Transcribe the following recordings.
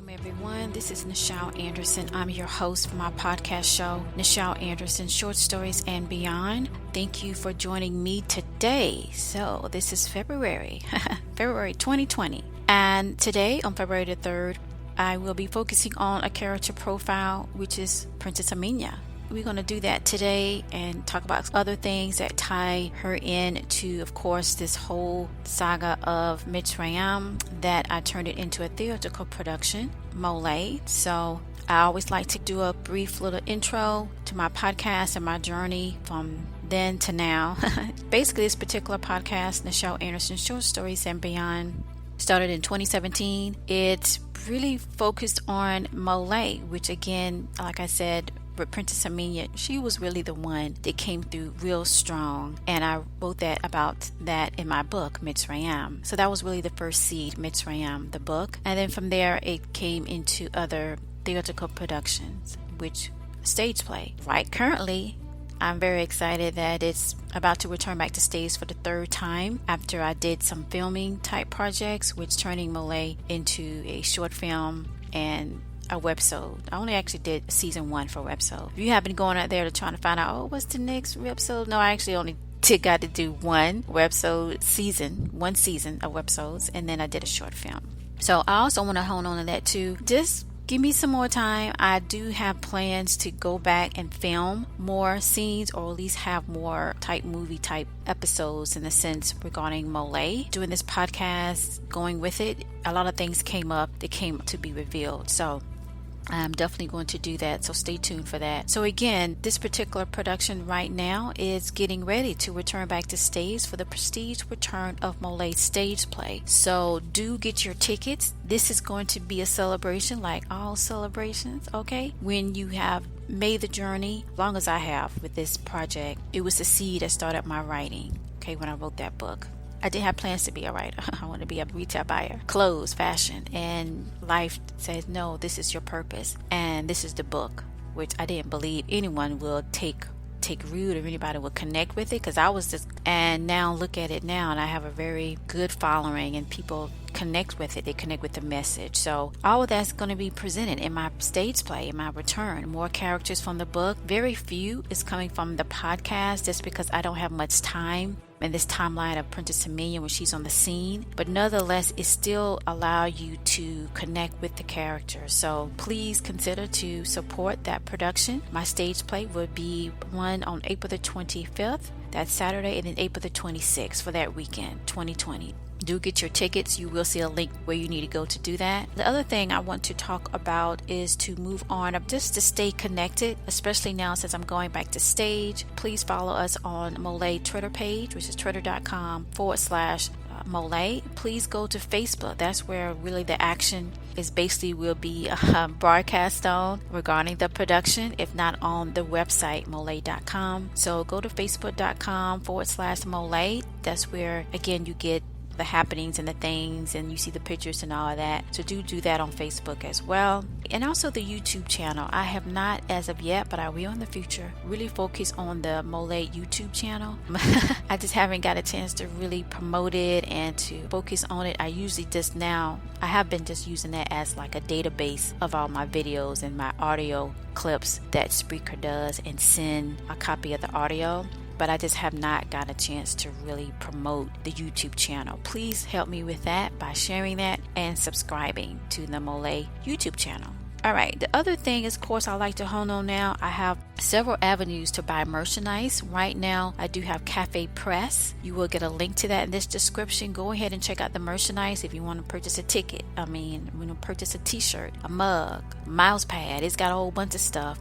Welcome everyone. This is Nichel Anderson. I'm your host for my podcast show, Nichel Anderson Short Stories and Beyond. Thank you for joining me today. So this is February 2020. And today on February the 3rd, I will be focusing on a character profile, which is Princess Aamina. We're going to do that today and talk about other things that tie her in to, of course, this whole saga of Mitsrayim that I turned it into a theatrical production, MOLIAE. So I always like to do a brief little intro to my podcast and my journey from then to now. Basically, this particular podcast, Nichel Anderson Short Stories and Beyond, started in 2017. It's really focused on MOLIAE, which again, like I said, with Princess Aamina, she was really the one that came through real strong, and I wrote about that in my book, Mitsrayim. So that was really the first seed, Mitsrayim, the book, and then from there it came into other theatrical productions, which Stageplay. Right, currently I'm very excited that it's about to return back to stage for the third time after I did some filming type projects, which turning MOLIAE into a short film and a webisode. I only actually did season 1 for a webisode. If you have been going out there to trying to find out, what's the next webisode? No, I actually only got to do one season of webisodes, and then I did a short film. So I also want to hone on to that too. Just give me some more time. I do have plans to go back and film more scenes, or at least have more movie type episodes in the sense regarding MOLIAE. Doing this podcast, going with it, a lot of things came up that came to be revealed. So I'm definitely going to do that, so stay tuned for that. So again, this particular production right now is getting ready to return back to stage for the prestige return of MOLIAE Stageplay. So do get your tickets. This is going to be a celebration, like all celebrations, okay? When you have made the journey, as long as I have with this project, it was the seed that started my writing, okay, when I wrote that book. I didn't have plans to be a writer. I want to be a retail buyer, clothes, fashion, and life says, no, this is your purpose, and this is the book, which I didn't believe anyone will take root or anybody will connect with it, because I was just, and now look at it now, and I have a very good following, and people connect with it. They connect with the message. So all of that's going to be presented in my stage play, in my return. More characters from the book. Very few is coming from the podcast, just because I don't have much time in this timeline of Princess Aamina when she's on the scene, but nonetheless it still allow you to connect with the characters. So please consider to support that production. My stage play would be one on April the 25th, that's Saturday, and then April the 26th for that weekend 2020. Do get your tickets. You will see a link where you need to go to do that. The other thing I want to talk about is to move on, just to stay connected, especially now since I'm going back to stage. Please follow us on MOLIAE Twitter page, which is twitter.com/MOLIAE. Please go to Facebook. That's where really the action is basically will be broadcast on regarding the production, if not on the website, MOLIAE.com. So go to Facebook.com/MOLIAE. That's where, again, you get the happenings and the things, and you see the pictures and all of that. So do that on Facebook as well. And also the YouTube channel. I have not as of yet, but I will in the future, really focus on the MOLIAE YouTube channel. I just haven't got a chance to really promote it and to focus on it. I have been just using that as like a database of all my videos and my audio clips that Spreaker does, and send a copy of the audio. But I just have not got a chance to really promote the YouTube channel. Please help me with that by sharing that and subscribing to the MOLIAE YouTube channel. All right, the other thing is, of course, I like to hone on now. I have several avenues to buy merchandise. Right now, I do have Cafe Press. You will get a link to that in this description. Go ahead and check out the merchandise if you want to purchase a ticket. Purchase a t-shirt, a mug, a mouse pad. It's got a whole bunch of stuff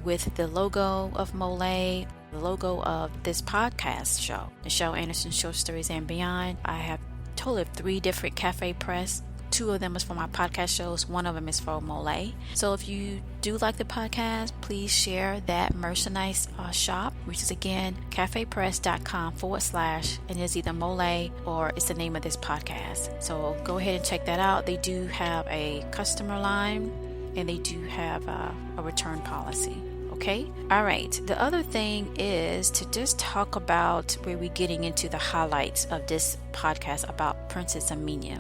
with the logo of MOLIAE, the logo of this podcast show, Nichel Anderson Short Stories and Beyond. I have a total of 3 different Cafe Press. 2 of them is for my podcast shows. 1 of them is for MOLIAE. So if you do like the podcast, please share that merchandise shop, which is again cafepress.com/ and it's either MOLIAE or it's the name of this podcast. So go ahead and check that out. They do have a customer line, and they do have a return policy. Okay. All right. The other thing is to just talk about where we're getting into the highlights of this podcast about Princess Aamina.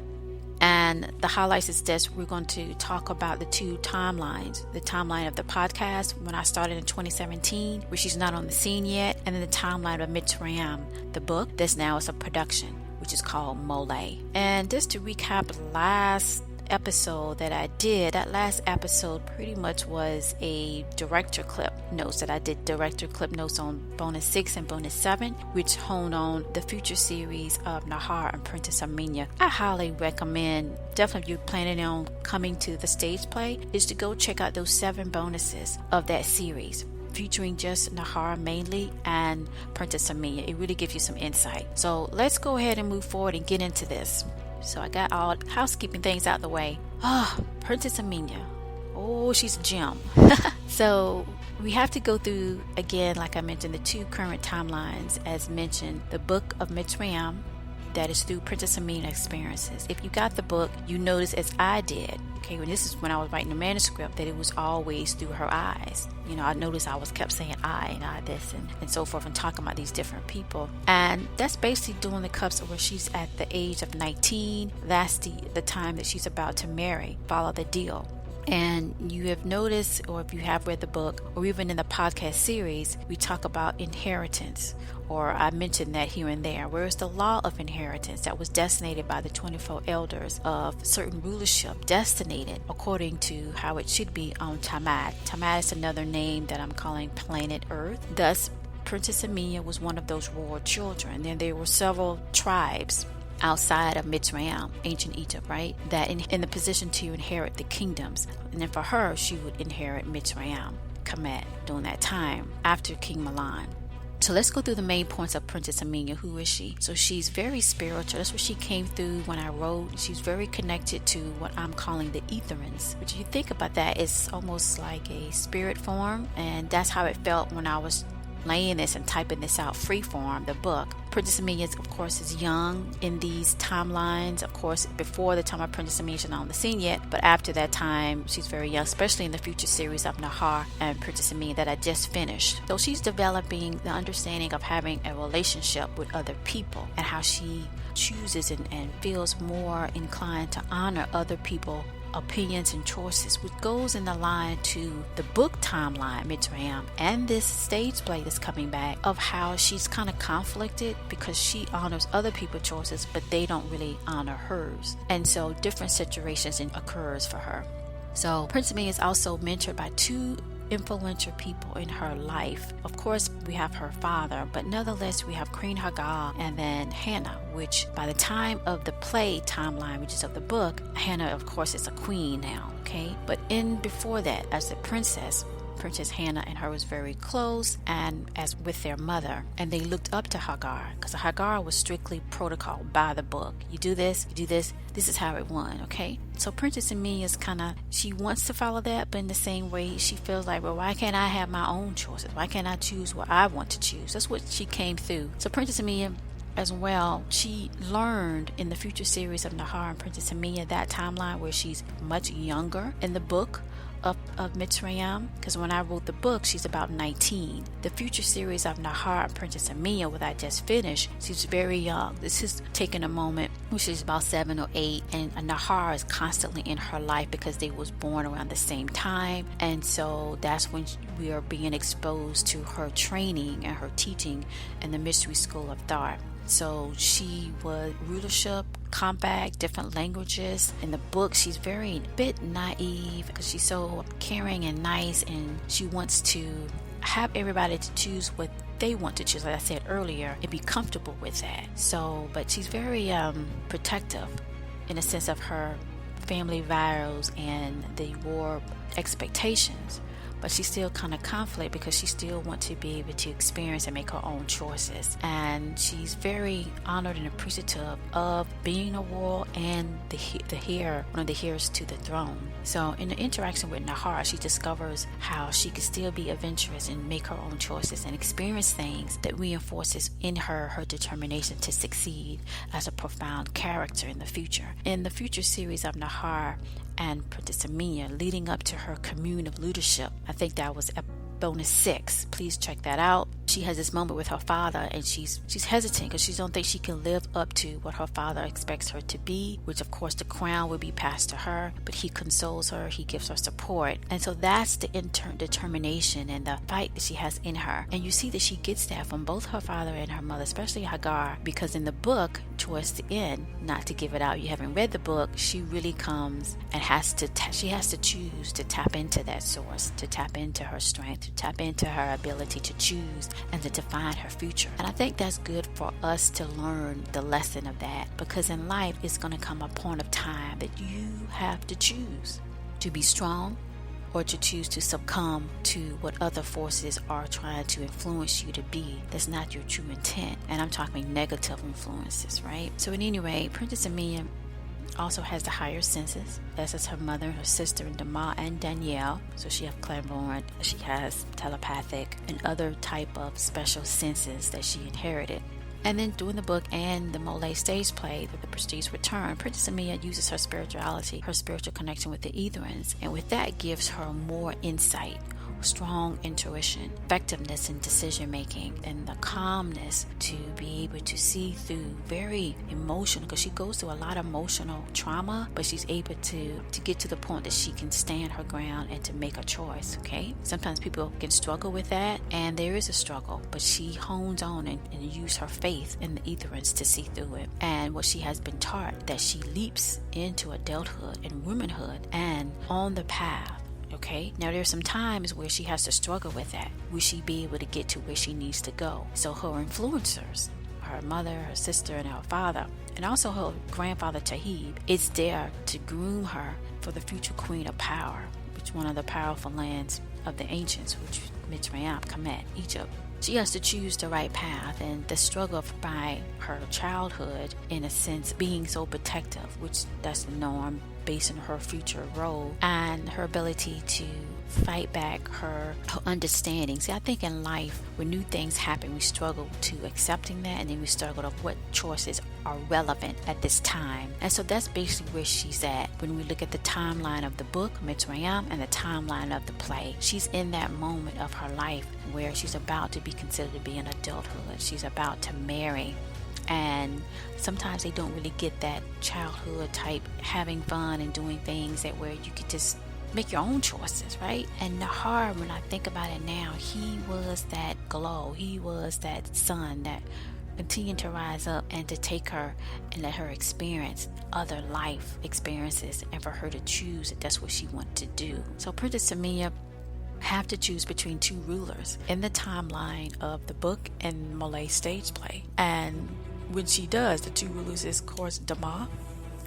And the highlights is this: we're going to talk about the two timelines. The timeline of the podcast when I started in 2017, where she's not on the scene yet, and then the timeline of Mitsrayim, the book that's now is a production, which is called MOLIAE. And just to recap the last episode that I did, that last episode pretty much was a director clip notes that I did director clip notes on bonus 6 and bonus 7, which honed on the future series of Nahor and Princess Aamina. I highly recommend, definitely if you're planning on coming to the stage play, is to go check out those 7 bonuses of that series, featuring just Nahor mainly and Princess Aamina. It really gives you some insight. So let's go ahead and move forward and get into this. So I got all housekeeping things out the way. Princess Aamina. Oh, she's a gem. So we have to go through, again, like I mentioned, the 2 current timelines. As mentioned, the book of Mitsrayim, that is through Princess Aamina experiences. If you got the book, you notice, as I did, okay, this is when I was writing the manuscript, that it was always through her eyes. I noticed I kept saying I and I this and so forth, and talking about these different people. And that's basically during the cusp where she's at the age of 19. That's the time that she's about to marry, follow the deal. And you have noticed, or if you have read the book, or even in the podcast series, we talk about inheritance, or I mentioned that here and there. Whereas the law of inheritance that was designated by the 24 elders of certain rulership, designated according to how it should be on Tiamat. Tiamat is another name that I'm calling planet Earth. Thus, Princess Aamina was one of those royal children. Then there were several tribes outside of Mitsrayim, ancient Egypt, right, that in the position to inherit the kingdoms. And then for her, she would inherit Mitsrayim, Kemet, during that time after King Milan. So let's go through the main points of Princess Aamina. Who is she? So she's very spiritual. That's what she came through when I wrote. She's very connected to what I'm calling the etherins, which if you think about that, it's almost like a spirit form. And that's how it felt when I was laying this and typing this out freeform, the book. Princess Aamina, of course, is young in these timelines. Of course, before the time of Princess Aamina, she's not on the scene yet, but after that time, she's very young, especially in the future series of Nahor and Princess Aamina that I just finished. So she's developing the understanding of having a relationship with other people and how she chooses and feels more inclined to honor other people opinions and choices, which goes in the line to the book timeline, Mitsrayim, and this stage play that's coming back, of how she's kind of conflicted because she honors other people's choices, but they don't really honor hers. And so different situations occurs for her. So Princess Aamina is also mentored by 2 influential people in her life. Of course, we have her father, but nonetheless, we have Queen Hagar and then Hannah, which by the time of the play timeline, which is of the book, Hannah, of course, is a queen now, okay? But before that, as a Princess Hannah and her was very close, and as with their mother, and they looked up to Hagar because Hagar was strictly protocol by the book. You do this, this is how it went, okay? So Princess Aamina is she wants to follow that, but in the same way she feels like, well, why can't I have my own choices? Why can't I choose what I want to choose? That's what she came through. So Princess Aamina as well, she learned in the future series of Nahor and Princess Aamina, that timeline where she's much younger in the book of Mitsrayim, because when I wrote the book, she's about 19. The future series of Nahor and Princess Aamina, what I just finished, she's very young. This is taking a moment when she's about 7 or 8, and Nahor is constantly in her life because they was born around the same time, and so that's when we are being exposed to her training and her teaching in the Mystery School of Thought. So she was rulership, compact, different languages. In the book, she's very bit naive because she's so caring and nice, and she wants to have everybody to choose what they want to choose, like I said earlier, and be comfortable with that. So, but she's very protective in a sense of her family values and the war expectations. But she still kind of conflict because she still wants to be able to experience and make her own choices. And she's very honored and appreciative of being a royal and one of the heirs to the throne. So in the interaction with Nahor, she discovers how she can still be adventurous and make her own choices and experience things that reinforces in her determination to succeed as a profound character in the future. In the future series of Nahor and Princess Aamina, leading up to her commune of leadership, I think that was bonus 6. Please check that out. she has this moment with her father, and she's hesitant because she don't think she can live up to what her father expects her to be, which of course the crown will be passed to her, but he consoles her, he gives her support. And so that's the determination and the fight that she has in her. And you see that she gets that from both her father and her mother, especially Hagar, because in the book, towards the end, not to give it out, you haven't read the book, she really comes and she has to choose to tap into that source, to tap into her strength, to tap into her ability to choose and to define her future. And I think that's good for us to learn the lesson of that, because in life it's going to come a point of time that you have to choose to be strong or to choose to succumb to what other forces are trying to influence you to be. That's not your true intent. And I'm talking negative influences, right? So at any rate, Princess Aamina also has the higher senses, as is her mother, her sister, and Nahor and Danielle. So she has clairvoyant, she has telepathic, and other type of special senses that she inherited. And then during the book and the MOLIAE stage play, The Prestige Return, Princess Aamina uses her spirituality, her spiritual connection with the Etherans, and with that gives her more insight, strong intuition, effectiveness in decision making, and the calmness to be able to see through very emotional, because she goes through a lot of emotional trauma, but she's able to get to the point that she can stand her ground and to make a choice. Okay, sometimes people can struggle with that, and there is a struggle, but she hones on and uses her faith in the Etherans to see through it. And what she has been taught, that she leaps into adulthood and womanhood and on the path. Okay, now there's some times where she has to struggle with that. Will she be able to get to where she needs to go? So her influencers, her mother, her sister, and her father, and also her grandfather Tahib, is there to groom her for the future queen of power, which one of the powerful lands of the ancients, which Mitsrayim, Kemet, Egypt. She has to choose the right path, and the struggle by her childhood, in a sense, being so protective, which that's the norm based on her future role, and her ability to fight back her understanding. See, I think in life, when new things happen, we struggle to accepting that, and then we struggle of what choices are relevant at this time. And so that's basically where she's at when we look at the timeline of the book, Mitsrayim, and the timeline of the play. She's in that moment of her life where she's about to be considered to be in adulthood. She's about to marry. And sometimes they don't really get that childhood type having fun and doing things that where you could just make your own choices, right? And Nahor, when I think about it now, he was that glow. He was that sun that continued to rise up and to take her and let her experience other life experiences, and for her to choose that that's what she wanted to do. So Princess Aamina have to choose between two rulers in the timeline of the book and MOLIAE stage play. And when she does, the two rulers is, of course, Nahor,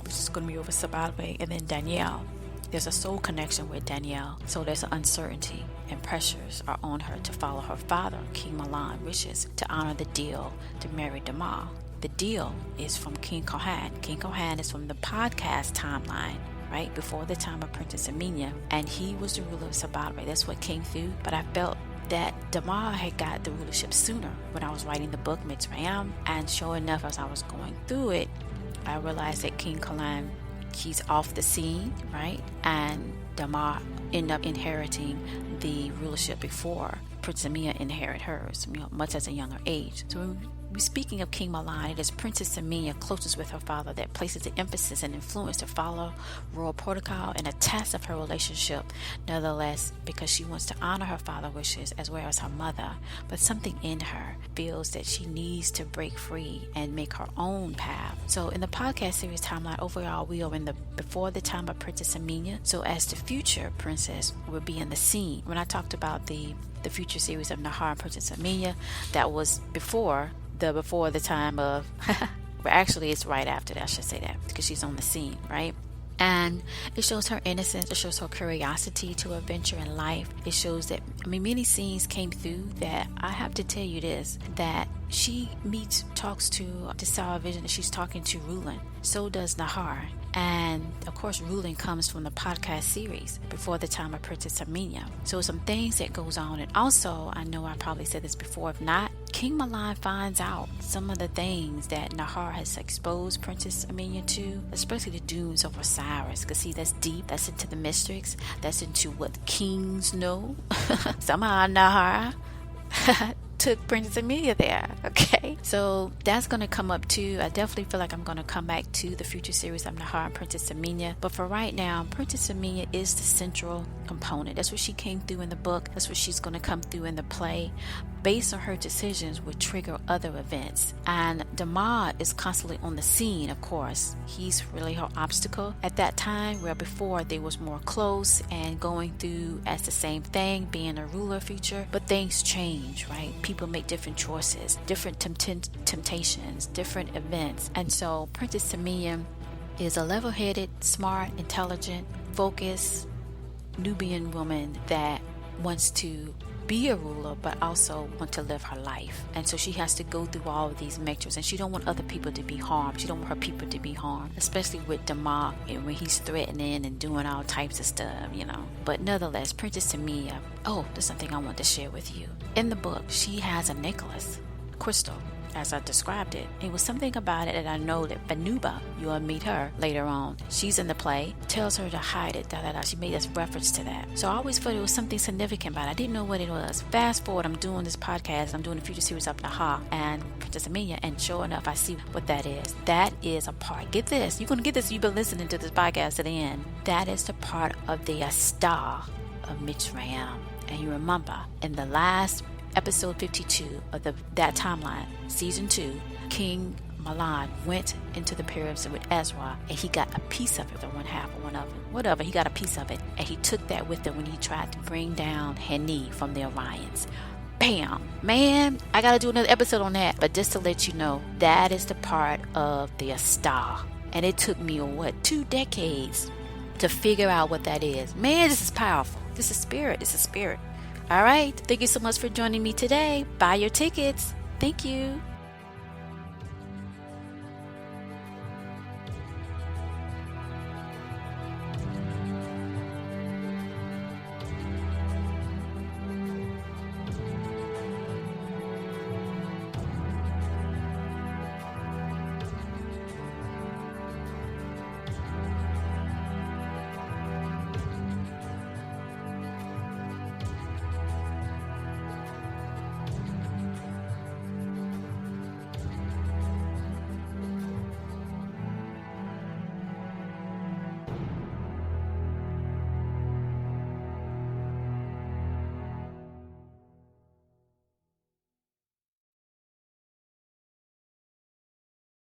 which is going to be over Stageplay, and then Danielle. There's a soul connection with Danielle, so there's an uncertainty, and pressures are on her to follow her father, King Milan, wishes to honor the deal to marry Nahor. The deal is from King Kohan. King Kohan is from the podcast timeline, right before the time of Princess Aamina, and he was the ruler of Stageplay. That's what came through. But I felt that Nahor had got the rulership sooner when I was writing the book Mitsrayim, and sure enough, as I was going through it, I realized that King Kohan, he's off the scene, right? And Nahor ended up inheriting the rulership before Princess Aamina inherited hers, much as a younger age. So when we're speaking of King Milan, it is Princess Aamina, closest with her father, that places the emphasis and influence to follow royal protocol and a test of her relationship, nonetheless, because she wants to honor her father's wishes as well as her mother. But something in her feels that she needs to break free and make her own path. So in the podcast series timeline, overall, we are in the before the time of Princess Aamina. So as the future princess will be in the scene. When I talked about the future series of Nahor and Princess Aamina, that was before the time of but actually it's right after that, I should say that, because she's on the scene, right? And it shows her innocence, it shows her curiosity to adventure in life. It shows that, many scenes came through that I have to tell you this, that she talks to Sarah Vision, that she's talking to Rulin. So does Nahor. And of course, Rulin comes from the podcast series before the time of Princess Aamina. So some things that goes on. And also, I know I probably said this before, if not, King Milan finds out some of the things that Nahor has exposed Princess Aamina to, especially the dunes of Osiris. Because see, that's deep, that's into the mystics, that's into what kings know. Somehow Nahor took Princess Aamina there. Okay, so that's going to come up too. I definitely feel like I'm going to come back to the future series of Nahor and Princess Aamina, but for right now, Princess Aamina is the central component. That's what she came through in the book. That's what she's going to come through in the play. Based on her decisions would trigger other events. And Tiamat is constantly on the scene, of course. He's really her obstacle at that time, where before they was more close and going through as the same thing, being a ruler feature. But things change, right? People make different choices, different temptations, different events. And so Princess Aamina is a level-headed, smart, intelligent, focused Nubian woman that wants to be a ruler but also want to live her life. And so she has to go through all of these measures, and she don't want other people to be harmed. She don't want her people to be harmed, especially with Tiamat and when he's threatening and doing all types of stuff, But nonetheless, Princess Aamina, there's something I want to share with you. In the book, she has a necklace, crystal, as I described it. It was something about it that I know that Banuba, you'll meet her later on. She's in the play, tells her to hide it, She made this reference to that. So I always thought it was something significant about it. I didn't know what it was. Fast forward, I'm doing this podcast, I'm doing the future series of Nahor and Princess Aamina, and sure enough, I see what that is. That is a part. Get this. You're going to get this. You've been listening to this podcast to the end. That is the part of the star of Mitsrayim. And you remember, in the last episode 52 of that timeline, season 2, King Milan went into the pyramids with Ezra, and he got a piece of it, or one half, or one of it, whatever. He got a piece of it, and he took that with him when he tried to bring down Heni from the Orions. Bam! Man, I gotta do another episode on that. But just to let you know, that is the part of the star, and it took me 2 decades to figure out what that is. Man, this is powerful. This is spirit. This is spirit. All right. Thank you so much for joining me today. Buy your tickets. Thank you.